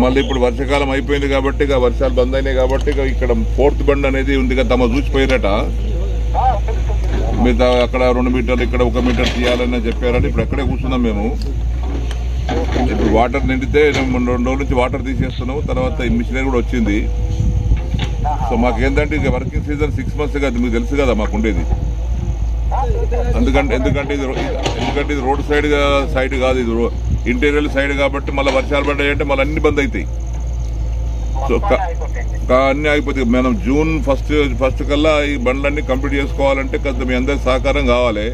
మళ్ళీ ఇప్పుడు వర్షాకాలం అయిపోయింది కాబట్టి ఇక వర్షాలు బంద్ అయినాయి కాబట్టి ఇక ఇక్కడ 4th బండ్ అనేది ఉంది కదా, తమ చూసిపోయారట. మిగతా అక్కడ 2 మీటర్లు ఇక్కడ 1 మీటర్ తీయాలని చెప్పారని ఇప్పుడు అక్కడే కూర్చున్నాం మేము. ఇప్పుడు వాటర్ నిండితే 2 రోజుల నుంచి వాటర్ తీసేస్తున్నాము. తర్వాత ఈ మిషనరీ కూడా వచ్చింది. సో మాకేంటంటే ఇక వర్కింగ్ సీజన్ 6 months కదా, మీకు తెలుసు కదా మాకు ఉండేది. ఎందుకంటే ఇది రోడ్ సైడ్ కాదు, ఇది ఇంటీరియర్ సైడ్ కాబట్టి మళ్ళీ వర్షాలు పడ్డాయంటే మళ్ళీ అన్ని బంద్ అవుతాయి. సో అన్ని అయిపోతాయి. మనం జూన్ ఫస్ట్ కల్లా ఈ బండ్లన్నీ కంప్లీట్ చేసుకోవాలంటే కొంత మీ అందరి సహకారం కావాలి.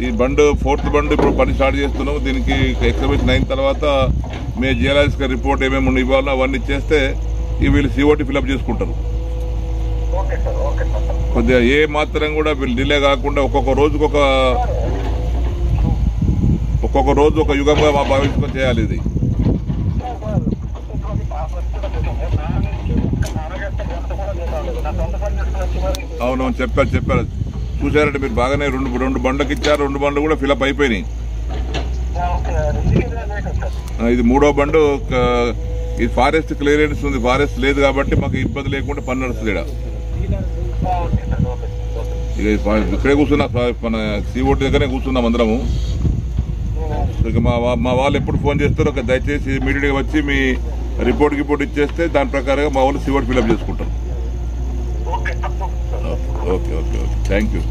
ఈ బండ్ 4th బండ్ ఇప్పుడు పని స్టార్ట్ చేస్తున్నాం. దీనికి ఎక్స్కవేషన్ అయిన తర్వాత మీ జియాలజికల్ రిపోర్ట్ ఏమేమి ఇవ్వాలో అవన్నీ ఇచ్చేస్తే వీళ్ళు COT ఫిల్అప్ చేసుకుంటారు. కొద్దిగా ఏ మాత్రం కూడా వీళ్ళు డిలే కాకుండా ఒక్కొక్క రోజు ఒక యుగంగా మా భావించుకొని చేయాలి. ఇది అవునవును చెప్పారు. చూసారంటే మీరు బాగానే రెండు బండ్లకి ఇచ్చారు. 2 బండ్లు కూడా ఫిలప్ అయిపోయినాయి. ఇది 3వ బండు. ఈ ఫారెస్ట్ క్లియరెన్స్ ఉంది, ఫారెస్ట్ లేదు కాబట్టి మాకు ఇబ్బంది లేకుండా పని నడుస్తుంది. ఇక ఇక్కడే కూర్చున్నా, మన COT దగ్గరనే కూర్చున్నాం అందరము. ఇక మా వాళ్ళు ఎప్పుడు ఫోన్ చేస్తారో దయచేసి ఇమీడియట్గా వచ్చి మీ రిపోర్ట్ ఇచ్చేస్తే దాని ప్రకారంగా మా వాళ్ళు COT ఫిల్అప్ చేసుకుంటారు. ఓకే. Thank you.